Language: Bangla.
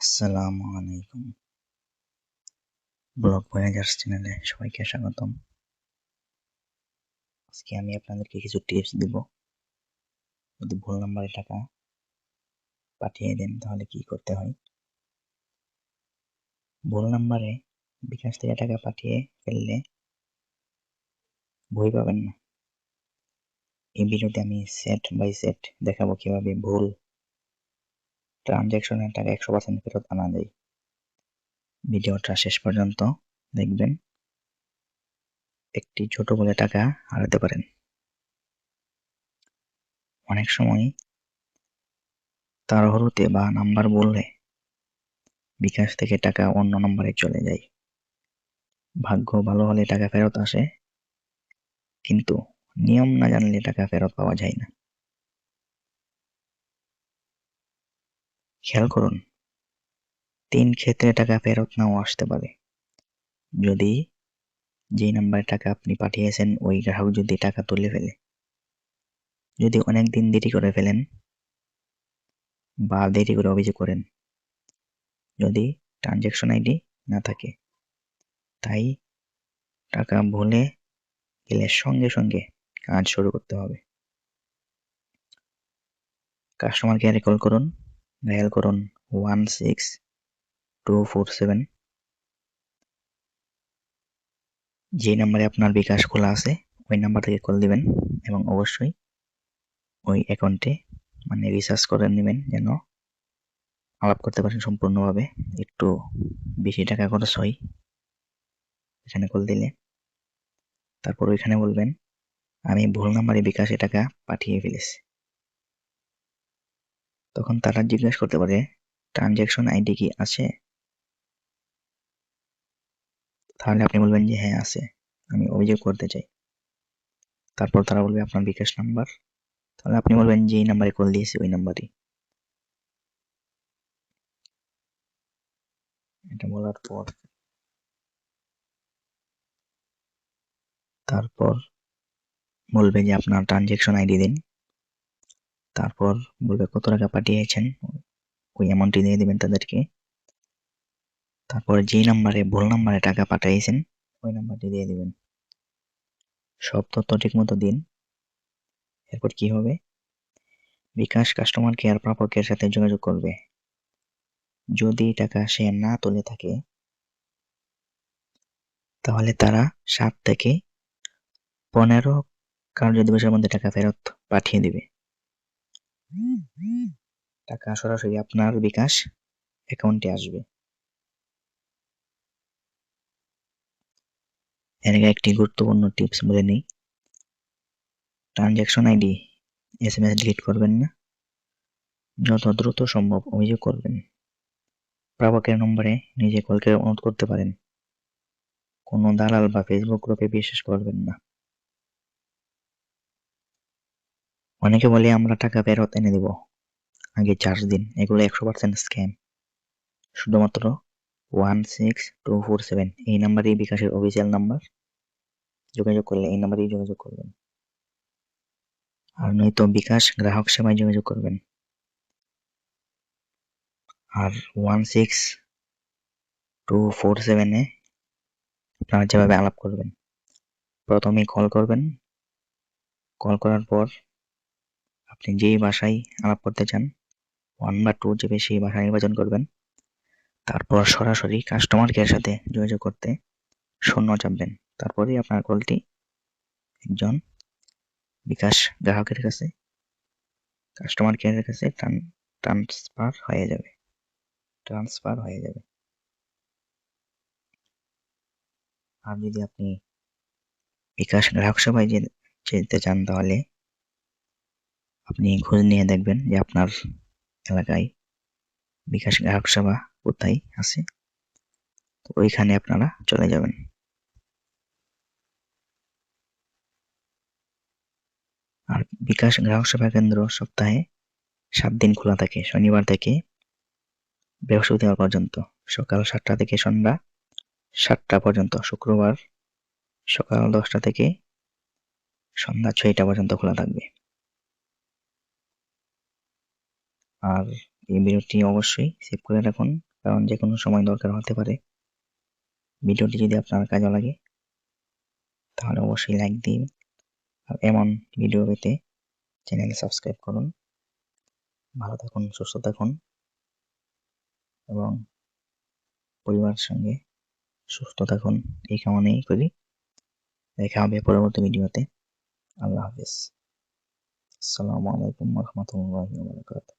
আসসালামু আলাইকুম। ব্লগ ভয়েজার্স চ্যানেলে সবাইকে স্বাগতম। আজকে আমি আপনাদেরকে কিছু টিপস দিব। যদি ভুল নাম্বারে টাকা পাঠিয়ে দেন তাহলে কি করতে হয়। ভুল নাম্বারে বিকাশ থেকে টাকা পাঠিয়ে ফেললে ভয় পাবেন না। এই ভিডিওতে আমি সেট বাই সেট দেখাবো কিভাবে ভুল ট্রানজ্যাকশনের টাকা 100% ফেরত আনা যায়। ভিডিওটা শেষ পর্যন্ত দেখবেন। একটি ছোট বলে টাকা হারাতে পারেন। অনেক সময় তাড়াহুড়োতে বা নাম্বার বললে বিকাশ থেকে টাকা অন্য নম্বরে চলে যায়। ভাগ্য ভালো হলে টাকা ফেরত আসে, কিন্তু নিয়ম না জানলে টাকা ফেরত পাওয়া যায় না। খেয়াল করুন, 3 ক্ষেত্রে টাকা ফেরত নাও আসতে পারে। যদি যে নাম্বারে টাকা আপনি পাঠিয়েছেন ওই গ্রাহক যদি টাকা তুলে ফেলে, যদি অনেক দিন দেরি করে ফেলেন বা দেরি করে অভিযোগ করেন, যদি ট্রানজ্যাকশন আইডি না থাকে, তাই টাকা ভুলে গেলে সঙ্গে সঙ্গে কাজ শুরু করতে হবে। কাস্টমার কেয়ারে কল করুন, ডায়াল করুন 16247। যে নাম্বারে আপনার বিকাশ খোলা আছে ওই নাম্বার থেকে কল দিবেন এবং অবশ্যই ওই অ্যাকাউন্টে রিচার্জ করে নেবেন যেন আলাপ করতে পারেন সম্পূর্ণভাবে। একটু বেশি টাকা খরচ হয় এখানে কল দিলে। তারপর ওইখানে বলবেন আমি ভুল নাম্বারে বিকাশে টাকা পাঠিয়ে ফেলেছি। তখন তারা জিজ্ঞাসা করতে পারে ট্রানজ্যাকশন আইডি কি আছে? তাহলে আপনি বলবেন যে হ্যাঁ আছে, আমি অভিযোগ করতে চাই। তারপর তারা বলবে আপনার বিকাশ নাম্বার, তাহলে আপনি বলবেন যে এই নাম্বারে কল দিয়েছি ওই নাম্বারই। এটা বলার পর তারপর বলবে যে আপনার ট্রানজ্যাকশন আইডি দিন। তারপর বলবে কত টাকা পাঠিয়েছেন, ওই অ্যামাউন্টটি দিয়ে দিবেন তাদেরকে। তারপর যেই নাম্বারে ভুল নাম্বারে টাকা পাঠিয়েছেন ওই নাম্বারটি দিয়ে দিবেন। সব তথ্য ঠিক মতো দিন। এরপর কি হবে, বিকাশ কাস্টমার কেয়ার প্রাপকের সাথে যোগাযোগ করবে। যদি টাকা সে না তুলে থাকে তাহলে তারা 7 থেকে 15 কার্যদিবসের মধ্যে টাকা ফেরত পাঠিয়ে দিবে। টাকা সরাসরি আপনার বিকাশ অ্যাকাউন্টে আসবে। এর আগে একটি গুরুত্বপূর্ণ টিপস বলে নিই। ট্রানজ্যাকশন আইডি এসএমএস ডিলিট করবেন না, যত দ্রুত সম্ভব অভিযোগ করবেন। প্রাপকের নম্বরে নিজে কল করে অনুরোধ করতে পারেন। কোনো দালাল বা ফেসবুক গ্রুপে বিশ্বাস করবেন না। অনেকে বলে আমরা টাকা ফেরত এনে দেব, আগে চার্জ দিন। এগুলো 100% স্ক্যাম। শুধুমাত্র 16247 এই নাম্বারই বিকাশের অফিসিয়াল নাম্বার। যোগাযোগ করলে এই নাম্বারেই যোগাযোগ করবেন, আর নয়তো বিকাশ গ্রাহক সেবায় যোগাযোগ করবেন। আর 16247 আপনারা যেভাবে আলাপ করবেন, প্রথমে কল করবেন। কল করার পর আপনি যেই ভাষায় আলাপ করতে চান 1 বা 2 চেপে সেই ভাষা নির্বাচন করবেন। তারপর সরাসরি কাস্টমার কেয়ারের সাথে যোগাযোগ করতে 0 চাপবেন। তারপরেই আপনার কলটি একজন বিকাশ গ্রাহকের কাছে, কাস্টমার কেয়ারের কাছে ট্রান্সফার হয়ে যাবে। আর যদি আপনি বিকাশ গ্রাহক সেবায় যেতে চান তাহলে আপনি খোঁজ নিয়ে দেখবেন যে আপনার এলাকায় বিকাশ গ্রাহক সেবা কোথায় আছে, তো ওইখানে আপনারা চলে যাবেন। আর বিকাশ গ্রাহক সেবা কেন্দ্র সপ্তাহে 7 দিন খোলা থাকে, শনিবার থেকে বৃহস্পতিবার পর্যন্ত সকাল 7টা থেকে সন্ধ্যা 7টা পর্যন্ত, শুক্রবার সকাল 10টা থেকে সন্ধ্যা 6টা পর্যন্ত খোলা থাকবে। আর এই ভিডিওটি অবশ্যই সেভ করে রাখুন। কারণ যে কোনো সময় দরকার হতে পারে। ভিডিওটি যদি আপনার কাজে লাগে তাহলে অবশ্যই লাইক দিন, আর এমন ভিডিও পেতে চ্যানেল সাবস্ক্রাইব করুন। ভালো থাকুন, সুস্থ থাকুন এবং পরিবারের সঙ্গে সুস্থ থাকুন, এই কামনাই করি। দেখা হবে পরবর্তী ভিডিওতে। আল্লাহ হাফেজ। আসসালামু আলাইকুম ওয়া রাহমাতুল্লাহি ওয়া বারাকাতুহু।